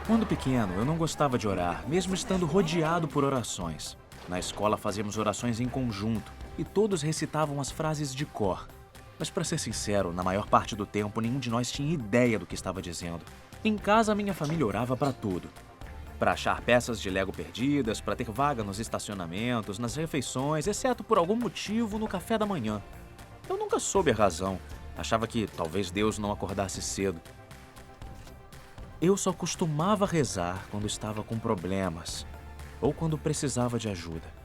Quando pequeno, eu não gostava de orar, mesmo estando rodeado por orações. Na escola fazíamos orações em conjunto e todos recitavam as frases de cor. Mas para ser sincero, na maior parte do tempo nenhum de nós tinha ideia do que estava dizendo. Em casa, minha família orava para tudo. Para achar peças de Lego perdidas, para ter vaga nos estacionamentos, nas refeições, exceto por algum motivo no café da manhã. Eu nunca soube a razão. Achava que talvez Deus não acordasse cedo. Eu só costumava rezar quando estava com problemas ou quando precisava de ajuda.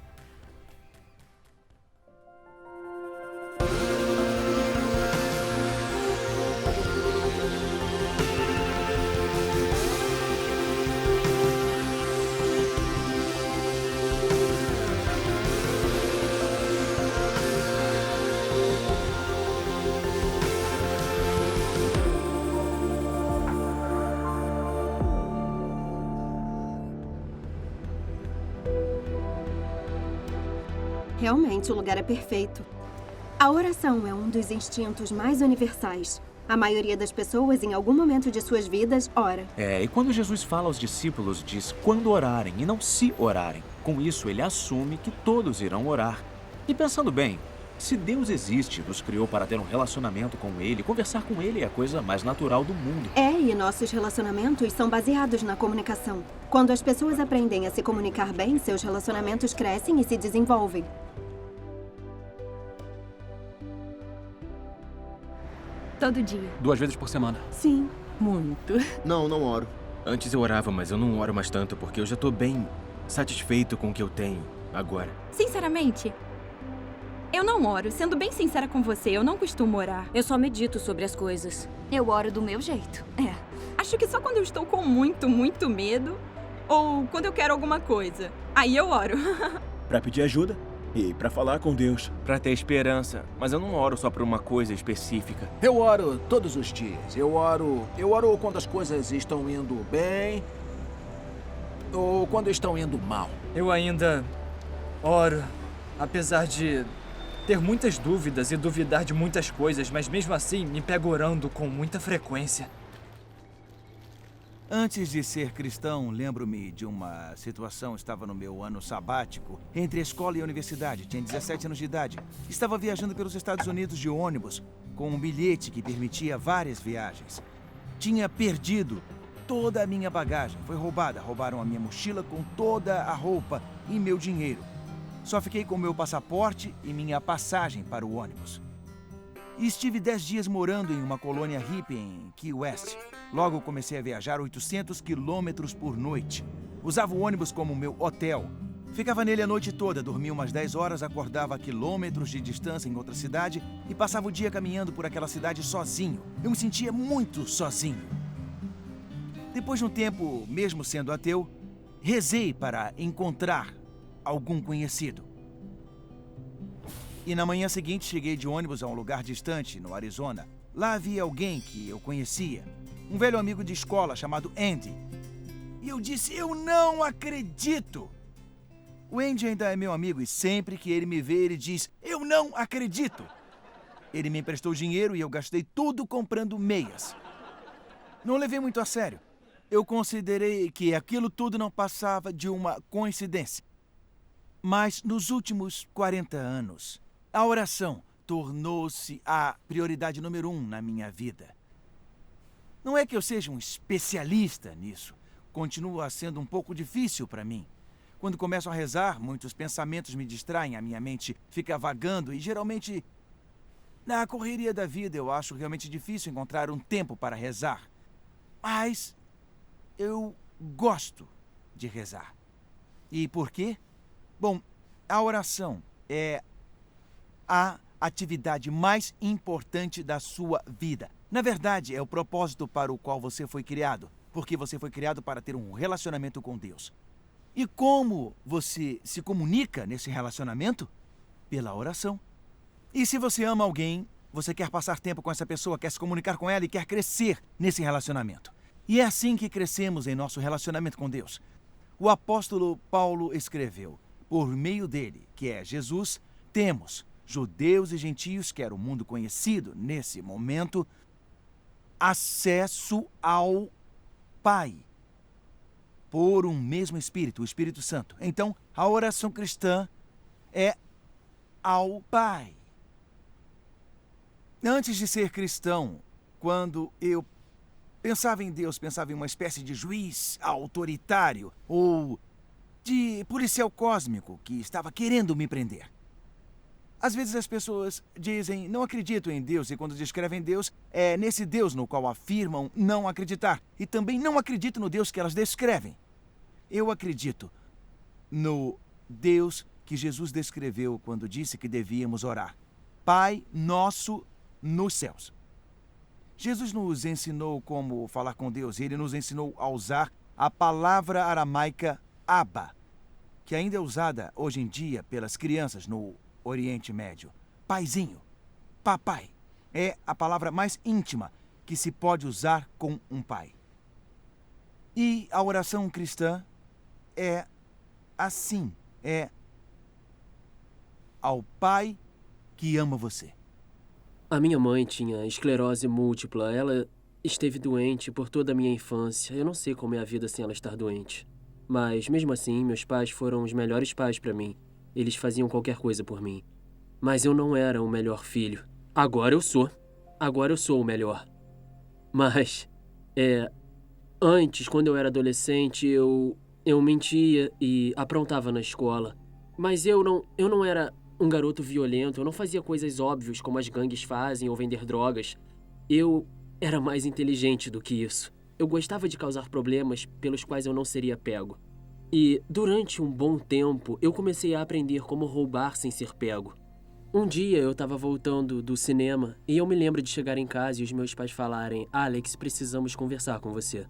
Realmente, o lugar é perfeito. A oração é um dos instintos mais universais. A maioria das pessoas, em algum momento de suas vidas, ora. E quando Jesus fala aos discípulos, diz quando orarem e não se orarem. Com isso, ele assume que todos irão orar. E pensando bem, se Deus existe, nos criou para ter um relacionamento com Ele, conversar com Ele é a coisa mais natural do mundo. E nossos relacionamentos são baseados na comunicação. Quando as pessoas aprendem a se comunicar bem, seus relacionamentos crescem e se desenvolvem. Todo dia. 2 vezes por semana. Sim. Muito. Não oro. Antes eu orava, mas eu não oro mais tanto porque eu já tô bem satisfeito com o que eu tenho agora. Sinceramente, eu não oro. Sendo bem sincera com você, eu não costumo orar. Eu só medito sobre as coisas. Eu oro do meu jeito. Acho que só quando eu estou com muito, muito medo ou quando eu quero alguma coisa. Aí eu oro. Pra pedir ajuda e pra falar com Deus. Pra ter esperança, mas eu não oro só pra uma coisa específica. Eu oro todos os dias. Eu oro quando as coisas estão indo bem ou quando estão indo mal. Eu ainda oro, apesar de ter muitas dúvidas e duvidar de muitas coisas, mas mesmo assim me pego orando com muita frequência. Antes de ser cristão, lembro-me de uma situação. Estava no meu ano sabático, entre a escola e a universidade. Tinha 17 anos de idade. Estava viajando pelos Estados Unidos de ônibus, com um bilhete que permitia várias viagens. Tinha perdido toda a minha bagagem. Foi roubada. Roubaram a minha mochila com toda a roupa e meu dinheiro. Só fiquei com meu passaporte e minha passagem para o ônibus. E estive 10 dias morando em uma colônia hippie em Key West. Logo comecei a viajar 800 quilômetros por noite. Usava o ônibus como meu hotel. Ficava nele a noite toda, dormia umas 10 horas, acordava a quilômetros de distância em outra cidade e passava o dia caminhando por aquela cidade sozinho. Eu me sentia muito sozinho. Depois de um tempo, mesmo sendo ateu, rezei para encontrar algum conhecido. E na manhã seguinte cheguei de ônibus a um lugar distante, no Arizona. Lá havia alguém que eu conhecia, um velho amigo de escola chamado Andy. E eu disse, eu não acredito! O Andy ainda é meu amigo e sempre que ele me vê, ele diz, eu não acredito! Ele me emprestou dinheiro e eu gastei tudo comprando meias. Não levei muito a sério. Eu considerei que aquilo tudo não passava de uma coincidência. Mas nos últimos 40 anos, a oração tornou-se a prioridade número 1 na minha vida. Não é que eu seja um especialista nisso. Continua sendo um pouco difícil para mim. Quando começo a rezar, muitos pensamentos me distraem, a minha mente fica vagando e geralmente, na correria da vida, eu acho realmente difícil encontrar um tempo para rezar. Mas eu gosto de rezar. E por quê? Bom, a oração é a atividade mais importante da sua vida. Na verdade, é o propósito para o qual você foi criado, porque você foi criado para ter um relacionamento com Deus. E como você se comunica nesse relacionamento? Pela oração. E se você ama alguém, você quer passar tempo com essa pessoa, quer se comunicar com ela e quer crescer nesse relacionamento. E é assim que crescemos em nosso relacionamento com Deus. O apóstolo Paulo escreveu, por meio dele, que é Jesus, temos judeus e gentios, que era o mundo conhecido nesse momento, acesso ao Pai. por um mesmo Espírito, o Espírito Santo. Então, a oração cristã é ao Pai. Antes de ser cristão, quando eu pensava em Deus, pensava em uma espécie de juiz autoritário ou de policial cósmico que estava querendo me prender. Às vezes as pessoas dizem, não acredito em Deus, e quando descrevem Deus, é nesse Deus no qual afirmam não acreditar. E também não acredito no Deus que elas descrevem. Eu acredito no Deus que Jesus descreveu quando disse que devíamos orar. Pai nosso nos céus. Jesus nos ensinou como falar com Deus, e ele nos ensinou a usar a palavra aramaica Abba, que ainda é usada hoje em dia pelas crianças no Oriente Médio. Paizinho, papai, é a palavra mais íntima que se pode usar com um pai. E a oração cristã é assim, é ao Pai que ama você. A minha mãe tinha esclerose múltipla. Ela esteve doente por toda a minha infância. Eu não sei como é a vida sem ela estar doente. Mas, mesmo assim, meus pais foram os melhores pais para mim. Eles faziam qualquer coisa por mim. Mas eu não era o melhor filho. Agora eu sou. Agora eu sou o melhor. Mas, antes, quando eu era adolescente, eu mentia e aprontava na escola. Mas eu não era um garoto violento, eu não fazia coisas óbvias como as gangues fazem ou vender drogas. Eu era mais inteligente do que isso. Eu gostava de causar problemas pelos quais eu não seria pego. E, durante um bom tempo, eu comecei a aprender como roubar sem ser pego. Um dia eu estava voltando do cinema e eu me lembro de chegar em casa e os meus pais falarem: Alex, precisamos conversar com você.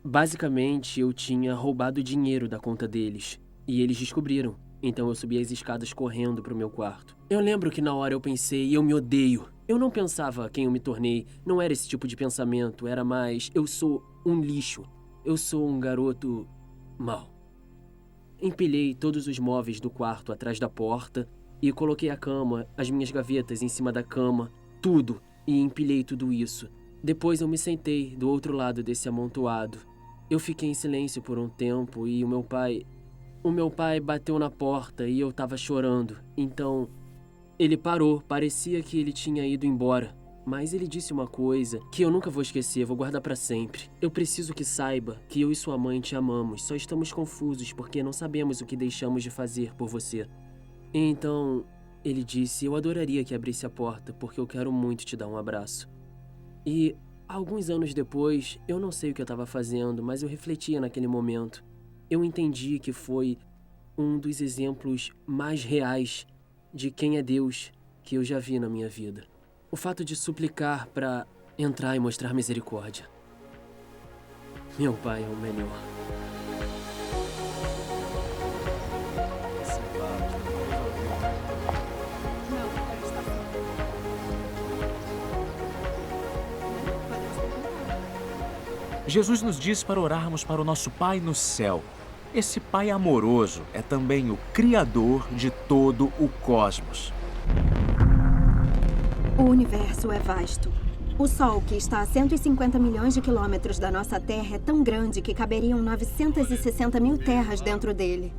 Basicamente, eu tinha roubado dinheiro da conta deles e eles descobriram. Então eu subi as escadas correndo pro meu quarto. Eu lembro que na hora eu pensei, eu me odeio. Eu não pensava quem eu me tornei, não era esse tipo de pensamento, era mais, eu sou um lixo. Eu sou um garoto mau. Empilhei todos os móveis do quarto atrás da porta e coloquei a cama, as minhas gavetas em cima da cama, tudo, e empilhei tudo isso. Depois eu me sentei do outro lado desse amontoado. Eu fiquei em silêncio por um tempo e o meu pai bateu na porta e eu tava chorando. Então, ele parou, parecia que ele tinha ido embora. Mas ele disse uma coisa que eu nunca vou esquecer, vou guardar pra sempre. Eu preciso que saiba que eu e sua mãe te amamos, só estamos confusos porque não sabemos o que deixamos de fazer por você. Então, ele disse, eu adoraria que abrisse a porta, porque eu quero muito te dar um abraço. E, alguns anos depois, eu não sei o que eu tava fazendo, mas eu refletia naquele momento. Eu entendi que foi um dos exemplos mais reais de quem é Deus que eu já vi na minha vida. O fato de suplicar para entrar e mostrar misericórdia. Meu pai é o melhor. Jesus nos diz para orarmos para o nosso Pai no céu. Esse Pai amoroso é também o Criador de todo o cosmos. O universo é vasto. O Sol, que está a 150 milhões de quilômetros da nossa Terra, é tão grande que caberiam 960 mil terras dentro dele.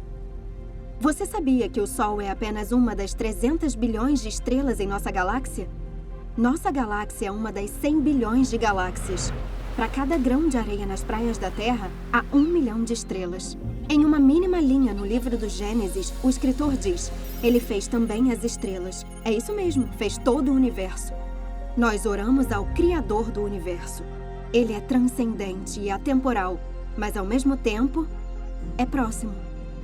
Você sabia que o Sol é apenas uma das 300 bilhões de estrelas em nossa galáxia? Nossa galáxia é uma das 100 bilhões de galáxias. Para cada grão de areia nas praias da Terra, há 1 milhão de estrelas. Em uma mínima linha no livro do Gênesis, o escritor diz: ele fez também as estrelas. É isso mesmo, fez todo o universo. Nós oramos ao Criador do universo. Ele é transcendente e atemporal, mas ao mesmo tempo é próximo.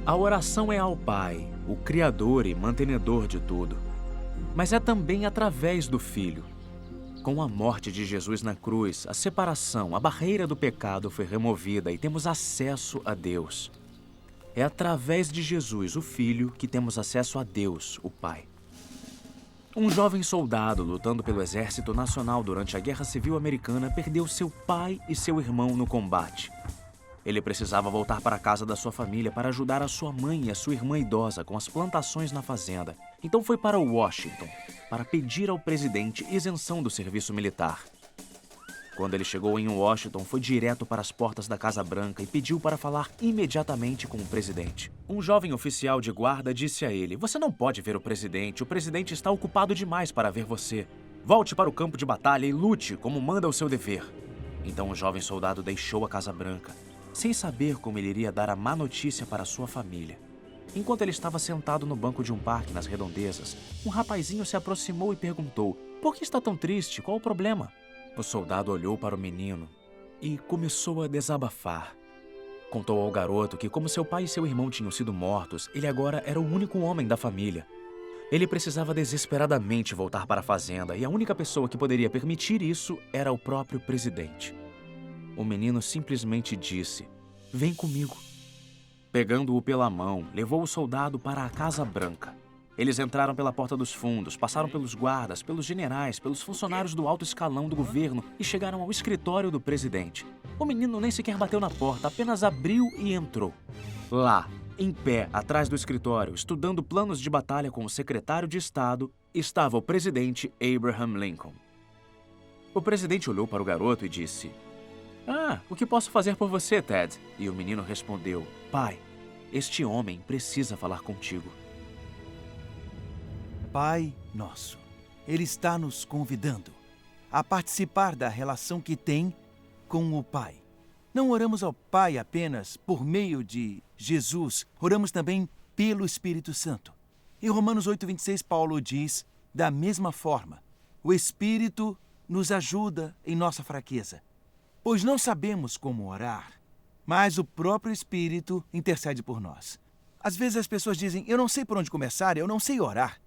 A oração é ao Pai, o Criador e mantenedor de tudo. Mas é também através do Filho. Com a morte de Jesus na cruz, a separação, a barreira do pecado foi removida e temos acesso a Deus. É através de Jesus, o Filho, que temos acesso a Deus, o Pai. Um jovem soldado lutando pelo Exército Nacional durante a Guerra Civil Americana perdeu seu pai e seu irmão no combate. Ele precisava voltar para a casa da sua família para ajudar a sua mãe e a sua irmã idosa com as plantações na fazenda. Então foi para Washington para pedir ao presidente isenção do serviço militar. Quando ele chegou em Washington, foi direto para as portas da Casa Branca e pediu para falar imediatamente com o presidente. Um jovem oficial de guarda disse a ele: "Você não pode ver o presidente está ocupado demais para ver você. Volte para o campo de batalha e lute como manda o seu dever." Então o jovem soldado deixou a Casa Branca, sem saber como ele iria dar a má notícia para sua família. Enquanto ele estava sentado no banco de um parque nas redondezas, um rapazinho se aproximou e perguntou: "Por que está tão triste? Qual o problema?" O soldado olhou para o menino e começou a desabafar. Contou ao garoto que, como seu pai e seu irmão tinham sido mortos, ele agora era o único homem da família. Ele precisava desesperadamente voltar para a fazenda e a única pessoa que poderia permitir isso era o próprio presidente. O menino simplesmente disse: "Vem comigo." Pegando-o pela mão, levou o soldado para a Casa Branca. Eles entraram pela porta dos fundos, passaram pelos guardas, pelos generais, pelos funcionários do alto escalão do governo e chegaram ao escritório do presidente. O menino nem sequer bateu na porta, apenas abriu e entrou. Lá, em pé, atrás do escritório, estudando planos de batalha com o secretário de Estado, estava o presidente Abraham Lincoln. O presidente olhou para o garoto e disse: "Ah, o que posso fazer por você, Ted?" E o menino respondeu: "Pai, este homem precisa falar contigo." Pai nosso, Ele está nos convidando a participar da relação que tem com o Pai. Não oramos ao Pai apenas por meio de Jesus, oramos também pelo Espírito Santo. Em Romanos 8:26, Paulo diz: "Da mesma forma, o Espírito nos ajuda em nossa fraqueza, pois não sabemos como orar, mas o próprio Espírito intercede por nós." Às vezes as pessoas dizem: "Eu não sei por onde começar, eu não sei orar."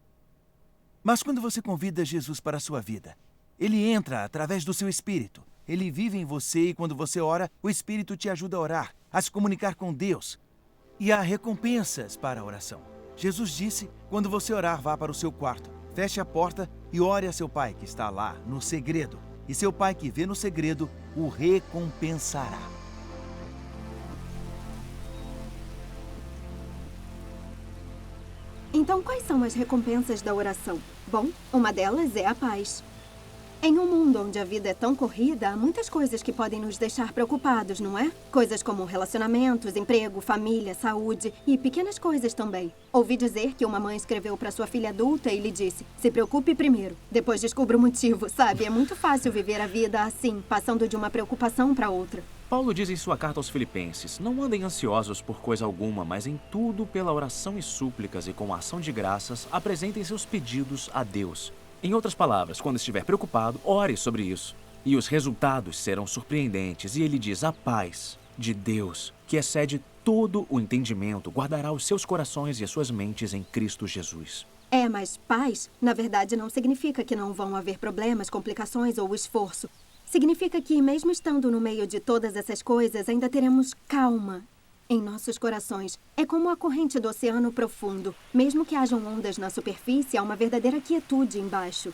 Mas quando você convida Jesus para a sua vida, Ele entra através do seu Espírito. Ele vive em você e quando você ora, o Espírito te ajuda a orar, a se comunicar com Deus. E há recompensas para a oração. Jesus disse: "Quando você orar, vá para o seu quarto, feche a porta e ore a seu Pai que está lá, no segredo. E seu Pai que vê no segredo, o recompensará." Então, quais são as recompensas da oração? Bom, uma delas é a paz. Em um mundo onde a vida é tão corrida, há muitas coisas que podem nos deixar preocupados, não é? Coisas como relacionamentos, emprego, família, saúde e pequenas coisas também. Ouvi dizer que uma mãe escreveu para sua filha adulta e lhe disse: "Se preocupe primeiro, depois descubra o motivo." Sabe, é muito fácil viver a vida assim, passando de uma preocupação para outra. Paulo diz em sua carta aos Filipenses: "Não andem ansiosos por coisa alguma, mas em tudo, pela oração e súplicas e com ação de graças, apresentem seus pedidos a Deus." Em outras palavras, quando estiver preocupado, ore sobre isso. E os resultados serão surpreendentes. E ele diz: "A paz de Deus, que excede todo o entendimento, guardará os seus corações e as suas mentes em Cristo Jesus." Mas paz, na verdade, não significa que não vão haver problemas, complicações ou esforço. Significa que, mesmo estando no meio de todas essas coisas, ainda teremos calma em nossos corações. É como a corrente do oceano profundo. Mesmo que hajam ondas na superfície, há uma verdadeira quietude embaixo.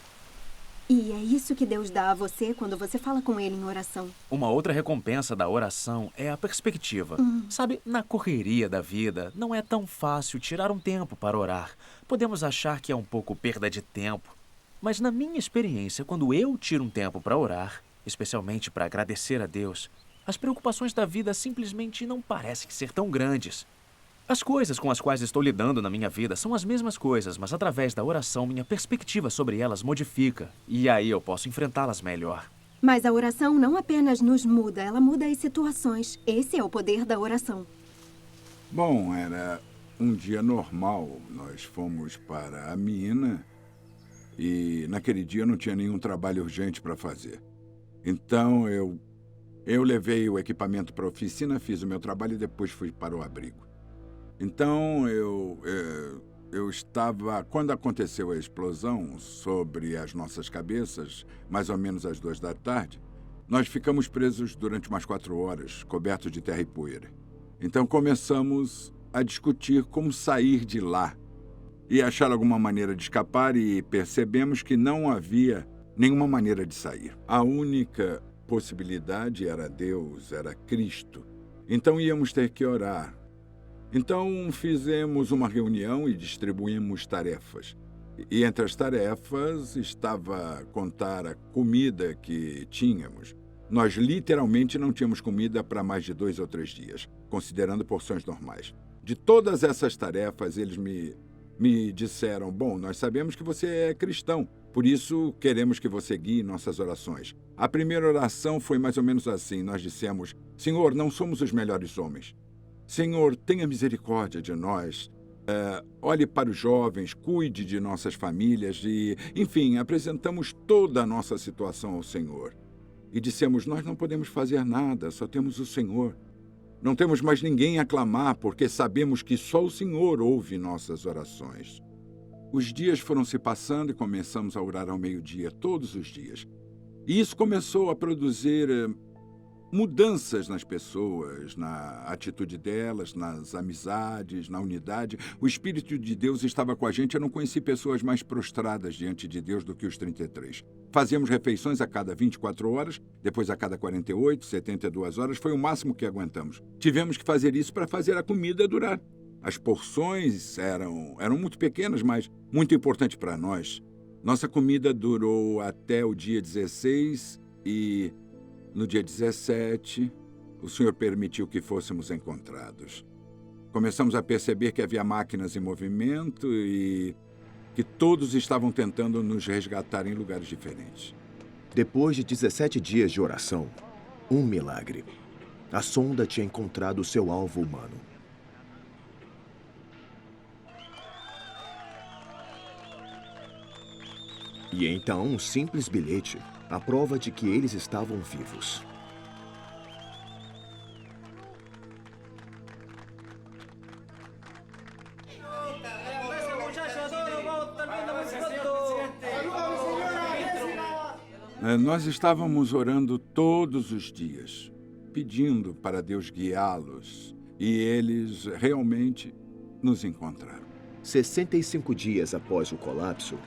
E é isso que Deus dá a você quando você fala com Ele em oração. Uma outra recompensa da oração é a perspectiva. Sabe, na correria da vida, não é tão fácil tirar um tempo para orar. Podemos achar que é um pouco perda de tempo. Mas na minha experiência, quando eu tiro um tempo para orar, especialmente para agradecer a Deus, as preocupações da vida simplesmente não parecem ser tão grandes. As coisas com as quais estou lidando na minha vida são as mesmas coisas, mas através da oração minha perspectiva sobre elas modifica. E aí eu posso enfrentá-las melhor. Mas a oração não apenas nos muda, ela muda as situações. Esse é o poder da oração. Bom, era um dia normal. Nós fomos para a mina e naquele dia não tinha nenhum trabalho urgente para fazer. Então eu levei o equipamento para a oficina, fiz o meu trabalho e depois fui para o abrigo. Então eu estava... Quando aconteceu a explosão sobre as nossas cabeças, mais ou menos às 2h, nós ficamos presos durante umas 4 horas, cobertos de terra e poeira. Então começamos a discutir como sair de lá e achar alguma maneira de escapar e percebemos que não havia nenhuma maneira de sair. A única possibilidade era Deus, era Cristo. Então íamos ter que orar. Então fizemos uma reunião e distribuímos tarefas. E entre as tarefas estava contar a comida que tínhamos. Nós literalmente não tínhamos comida para mais de 2 ou 3 dias, considerando porções normais. De todas essas tarefas, eles me disseram, bom, nós sabemos que você é cristão, por isso queremos que você guie nossas orações. A primeira oração foi mais ou menos assim, nós dissemos, Senhor, não somos os melhores homens. Senhor, tenha misericórdia de nós. Olhe para os jovens, cuide de nossas famílias e, enfim, apresentamos toda a nossa situação ao Senhor. E dissemos, nós não podemos fazer nada, só temos o Senhor. Não temos mais ninguém a clamar, porque sabemos que só o Senhor ouve nossas orações. Os dias foram se passando e começamos a orar ao meio-dia, todos os dias. E isso começou a produzir mudanças nas pessoas, na atitude delas, nas amizades, na unidade. O Espírito de Deus estava com a gente. Eu não conheci pessoas mais prostradas diante de Deus do que os 33. Fazíamos refeições a cada 24 horas, depois a cada 48, 72 horas. Foi o máximo que aguentamos. Tivemos que fazer isso para fazer a comida durar. As porções eram muito pequenas, mas muito importantes para nós. Nossa comida durou até o dia 16 e... no dia 17, o Senhor permitiu que fôssemos encontrados. Começamos a perceber que havia máquinas em movimento e que todos estavam tentando nos resgatar em lugares diferentes. Depois de 17 dias de oração, um milagre. A sonda tinha encontrado seu alvo humano. E então, um simples bilhete, a prova de que eles estavam vivos. Nós estávamos orando todos os dias, pedindo para Deus guiá-los, e eles realmente nos encontraram. 65 dias após o colapso,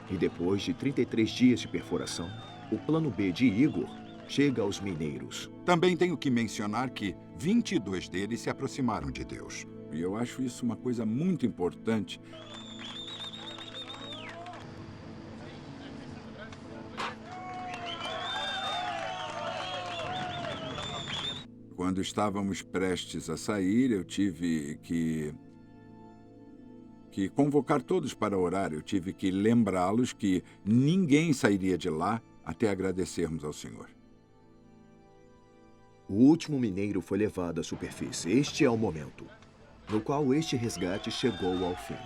e depois de 33 dias de perfuração, o plano B de Igor chega aos mineiros. Também tenho que mencionar que 22 deles se aproximaram de Deus. E eu acho isso uma coisa muito importante. Quando estávamos prestes a sair, eu tive que convocar todos para orar. Eu tive que lembrá-los que ninguém sairia de lá até agradecermos ao Senhor. O último mineiro foi levado à superfície. Este é o momento no qual este resgate chegou ao fim.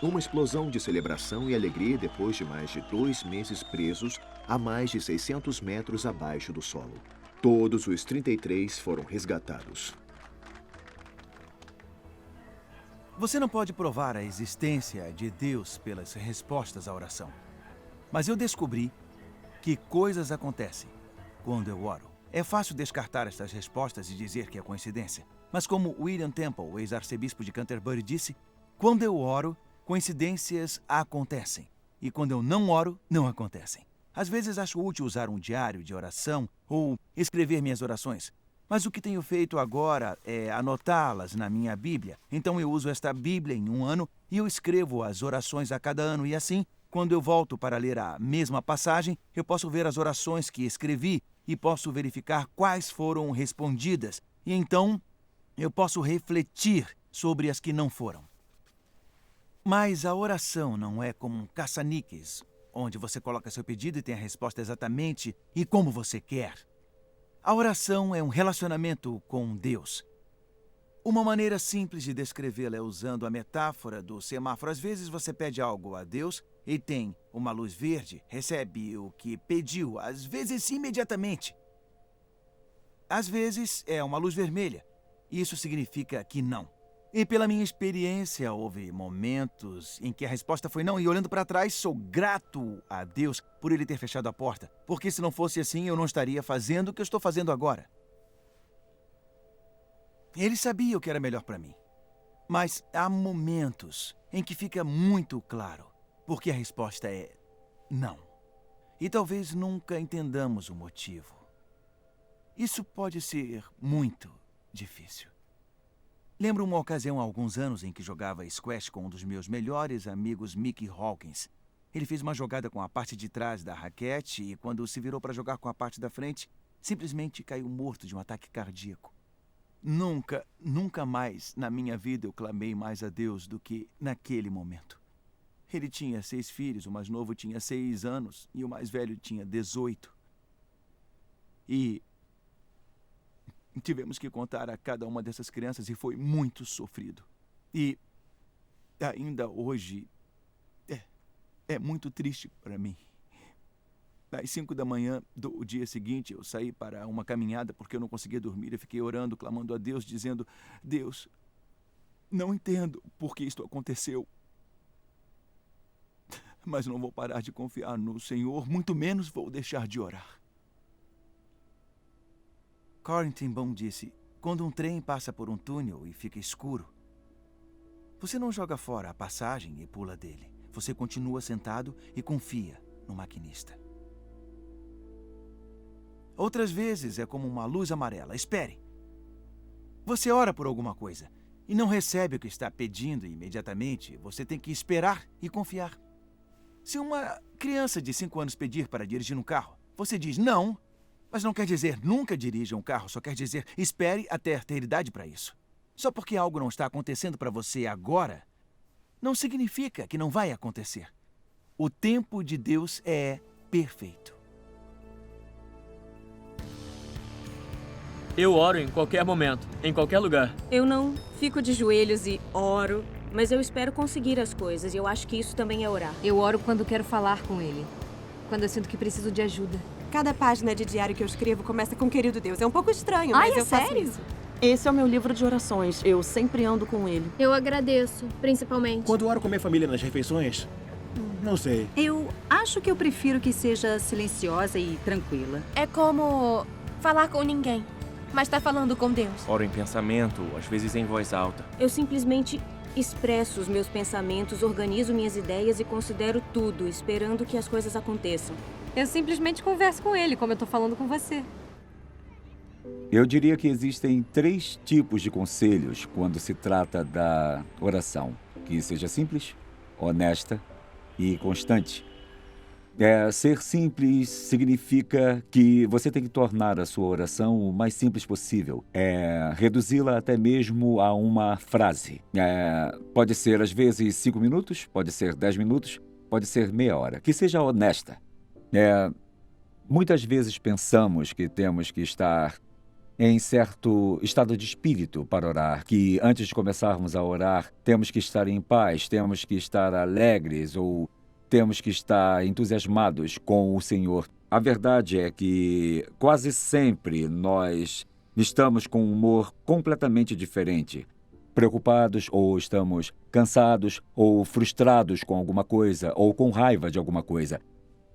Uma explosão de celebração e alegria depois de mais de 2 meses presos a mais de 600 metros abaixo do solo. Todos os 33 foram resgatados. Você não pode provar a existência de Deus pelas respostas à oração. Mas eu descobri que coisas acontecem quando eu oro. É fácil descartar estas respostas e dizer que é coincidência. Mas como William Temple, o ex-arcebispo de Canterbury, disse, quando eu oro, coincidências acontecem. E quando eu não oro, não acontecem. Às vezes acho útil usar um diário de oração ou escrever minhas orações. Mas o que tenho feito agora é anotá-las na minha Bíblia. Então eu uso esta Bíblia em um ano e eu escrevo as orações a cada ano. E assim, quando eu volto para ler a mesma passagem, eu posso ver as orações que escrevi e posso verificar quais foram respondidas. E então, eu posso refletir sobre as que não foram. Mas a oração não é como um caça-níqueis, onde você coloca seu pedido e tem a resposta exatamente e como você quer. A oração é um relacionamento com Deus. Uma maneira simples de descrevê-la é usando a metáfora do semáforo. Às vezes você pede algo a Deus e tem uma luz verde, recebe o que pediu, às vezes imediatamente. Às vezes é uma luz vermelha. Isso significa que não. E pela minha experiência, houve momentos em que a resposta foi não. E olhando para trás, sou grato a Deus por Ele ter fechado a porta. Porque se não fosse assim, eu não estaria fazendo o que eu estou fazendo agora. Ele sabia o que era melhor para mim. Mas há momentos em que fica muito claro. Porque a resposta é não. E talvez nunca entendamos o motivo. Isso pode ser muito difícil. Lembro uma ocasião há alguns anos em que jogava squash com um dos meus melhores amigos, Mickey Hawkins. Ele fez uma jogada com a parte de trás da raquete e quando se virou para jogar com a parte da frente, simplesmente caiu morto de um ataque cardíaco. Nunca mais na minha vida eu clamei mais a Deus do que naquele momento. Ele tinha 6 filhos, o mais novo tinha 6 anos e o mais velho tinha 18. E tivemos que contar a cada uma dessas crianças e foi muito sofrido. E ainda hoje é muito triste para mim. Às 5 da manhã do dia seguinte, eu saí para uma caminhada porque eu não conseguia dormir. Eu fiquei orando, clamando a Deus, dizendo: Deus, não entendo por que isto aconteceu. Mas não vou parar de confiar no Senhor, muito menos vou deixar de orar. Corrie ten Boom disse: quando um trem passa por um túnel e fica escuro, você não joga fora a passagem e pula dele. Você continua sentado e confia no maquinista. Outras vezes é como uma luz amarela. Espere. Você ora por alguma coisa e não recebe o que está pedindo imediatamente. Você tem que esperar e confiar. Se uma criança de 5 anos pedir para dirigir um carro, você diz não, mas não quer dizer nunca dirija um carro, só quer dizer espere até ter idade para isso. Só porque algo não está acontecendo para você agora, não significa que não vai acontecer. O tempo de Deus é perfeito. Eu oro em qualquer momento, em qualquer lugar. Eu não fico de joelhos e oro, mas eu espero conseguir as coisas e eu acho que isso também é orar. Eu oro quando quero falar com ele, quando eu sinto que preciso de ajuda. Cada página de diário que eu escrevo começa com querido Deus. É um pouco estranho, mas eu faço sério? isso. Esse é o meu livro de orações. Eu sempre ando com ele. Eu agradeço, principalmente. Quando oro com minha família nas refeições, não sei. Eu acho que eu prefiro que seja silenciosa e tranquila. É como falar com ninguém, mas tá falando com Deus. Oro em pensamento, às vezes em voz alta. Eu simplesmente expresso os meus pensamentos, organizo minhas ideias e considero tudo, esperando que as coisas aconteçam. Eu simplesmente converso com ele, como eu tô falando com você. Eu diria que existem 3 tipos de conselhos quando se trata da oração. Que seja simples, honesta e constante. Ser simples significa que você tem que tornar a sua oração o mais simples possível. Reduzi-la até mesmo a uma frase. Pode ser, às vezes, 5 minutos, pode ser 10 minutos, pode ser meia hora. Que seja honesta. Muitas vezes pensamos que temos que estar em certo estado de espírito para orar, que antes de começarmos a orar, temos que estar em paz, temos que estar alegres ou temos que estar entusiasmados com o Senhor. A verdade é que quase sempre nós estamos com um humor completamente diferente. Preocupados, ou estamos cansados, ou frustrados com alguma coisa, ou com raiva de alguma coisa.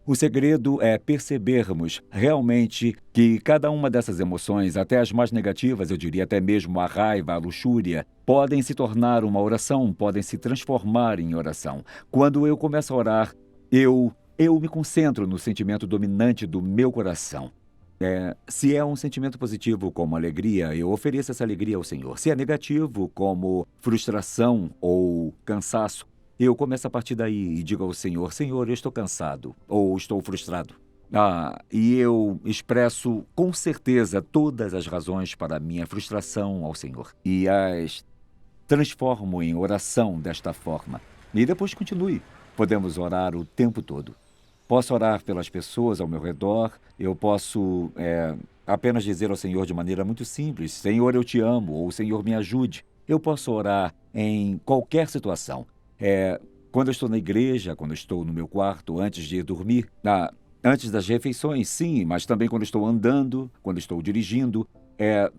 O segredo é percebermos realmente que cada uma dessas emoções, até as mais negativas, eu diria até mesmo a raiva, a luxúria, podem se tornar uma oração, podem se transformar em oração. Quando eu começo a orar, eu me concentro no sentimento dominante do meu coração. Se é um sentimento positivo como alegria, eu ofereço essa alegria ao Senhor. Se é negativo como frustração ou cansaço, eu começo a partir daí e digo ao Senhor: Senhor, eu estou cansado ou estou frustrado. E eu expresso com certeza todas as razões para a minha frustração ao Senhor. E as transformo em oração desta forma. E depois continue. Podemos orar o tempo todo. Posso orar pelas pessoas ao meu redor. Eu posso apenas dizer ao Senhor de maneira muito simples: Senhor, eu te amo, ou Senhor, me ajude. Eu posso orar em qualquer situação. Quando eu estou na igreja, quando eu estou no meu quarto, antes de ir dormir, antes das refeições, sim, mas também quando estou andando, quando estou dirigindo.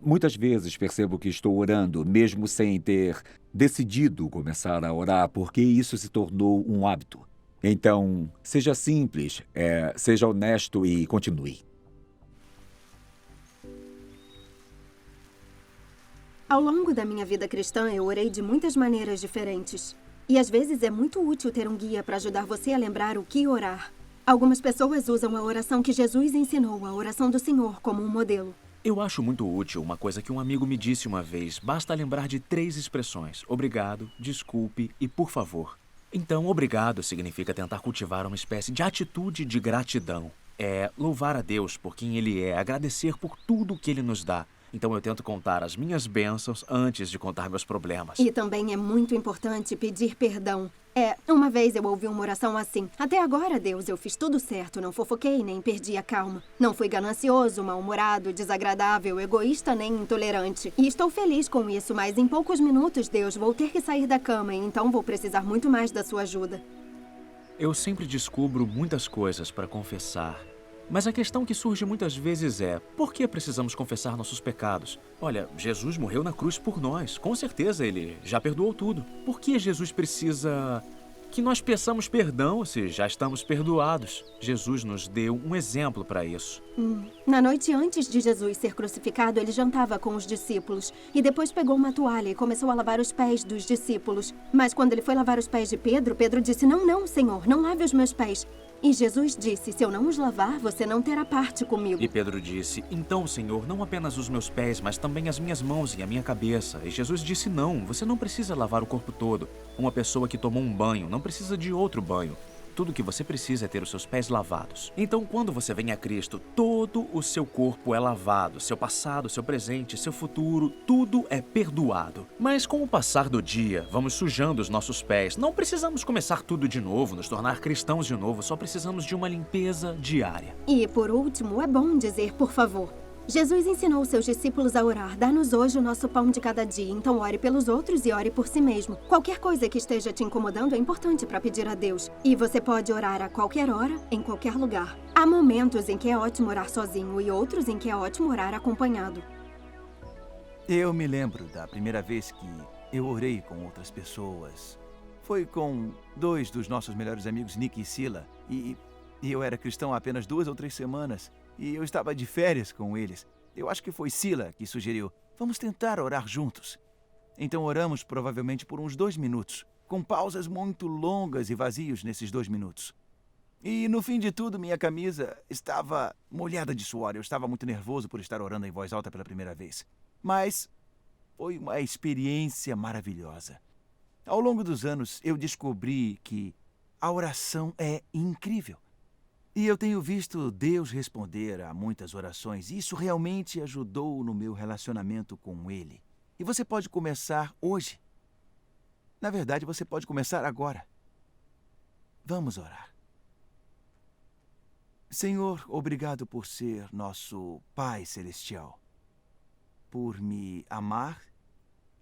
Muitas vezes percebo que estou orando, mesmo sem ter decidido começar a orar, porque isso se tornou um hábito. Então, seja simples, seja honesto e continue. Ao longo da minha vida cristã, eu orei de muitas maneiras diferentes. E às vezes é muito útil ter um guia para ajudar você a lembrar o que orar. Algumas pessoas usam a oração que Jesus ensinou, a oração do Senhor, como um modelo. Eu acho muito útil uma coisa que um amigo me disse uma vez. Basta lembrar de 3 expressões: obrigado, desculpe e por favor. Então, obrigado significa tentar cultivar uma espécie de atitude de gratidão. é louvar a Deus por quem Ele é, agradecer por tudo que Ele nos dá. Então eu tento contar as minhas bênçãos antes de contar meus problemas. E também é muito importante pedir perdão. Uma vez eu ouvi uma oração assim: até agora, Deus, eu fiz tudo certo, não fofoquei nem perdi a calma. Não fui ganancioso, mal-humorado, desagradável, egoísta nem intolerante. E estou feliz com isso, mas em poucos minutos, Deus, vou ter que sair da cama e então vou precisar muito mais da sua ajuda. Eu sempre descubro muitas coisas para confessar. Mas a questão que surge muitas vezes é: por que precisamos confessar nossos pecados? Olha, Jesus morreu na cruz por nós. Com certeza Ele já perdoou tudo. Por que Jesus precisa que nós peçamos perdão se já estamos perdoados? Jesus nos deu um exemplo para isso. Na noite antes de Jesus ser crucificado, ele jantava com os discípulos e depois pegou uma toalha e começou a lavar os pés dos discípulos. Mas quando ele foi lavar os pés de Pedro, Pedro disse: não, não, Senhor, não lave os meus pés. E Jesus disse: se eu não os lavar, você não terá parte comigo. E Pedro disse: então, Senhor, não apenas os meus pés, mas também as minhas mãos e a minha cabeça. E Jesus disse: não, você não precisa lavar o corpo todo. Uma pessoa que tomou um banho não precisa de outro banho. Tudo que você precisa é ter os seus pés lavados. Então, quando você vem a Cristo, todo o seu corpo é lavado. Seu passado, seu presente, seu futuro, tudo é perdoado. Mas com o passar do dia, vamos sujando os nossos pés. Não precisamos começar tudo de novo, nos tornar cristãos de novo. Só precisamos de uma limpeza diária. E, por último, é bom dizer por favor. Jesus ensinou seus discípulos a orar: dá-nos hoje o nosso pão de cada dia. Então ore pelos outros e ore por si mesmo. Qualquer coisa que esteja te incomodando é importante para pedir a Deus. E você pode orar a qualquer hora, em qualquer lugar. Há momentos em que é ótimo orar sozinho e outros em que é ótimo orar acompanhado. Eu me lembro da primeira vez que eu orei com outras pessoas. Foi com 2 dos nossos melhores amigos, Nick e Sila. E eu era cristão há apenas 2 ou 3 semanas. E eu estava de férias com eles. Eu acho que foi Sila que sugeriu: vamos tentar orar juntos. Então oramos provavelmente por uns 2 minutos, com pausas muito longas e vazios nesses 2 minutos. E no fim de tudo, minha camisa estava molhada de suor. Eu estava muito nervoso por estar orando em voz alta pela primeira vez. Mas foi uma experiência maravilhosa. Ao longo dos anos, eu descobri que a oração é incrível. E eu tenho visto Deus responder a muitas orações, e isso realmente ajudou no meu relacionamento com Ele. E você pode começar hoje. Na verdade, você pode começar agora. Vamos orar. Senhor, obrigado por ser nosso Pai Celestial, por me amar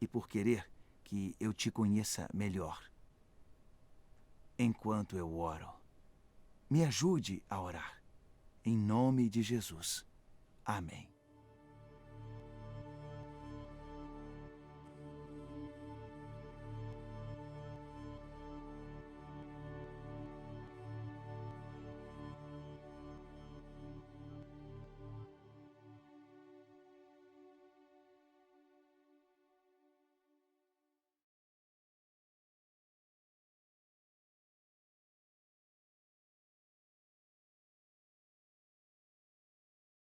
e por querer que eu te conheça melhor. Enquanto eu oro, me ajude a orar. Em nome de Jesus. Amém.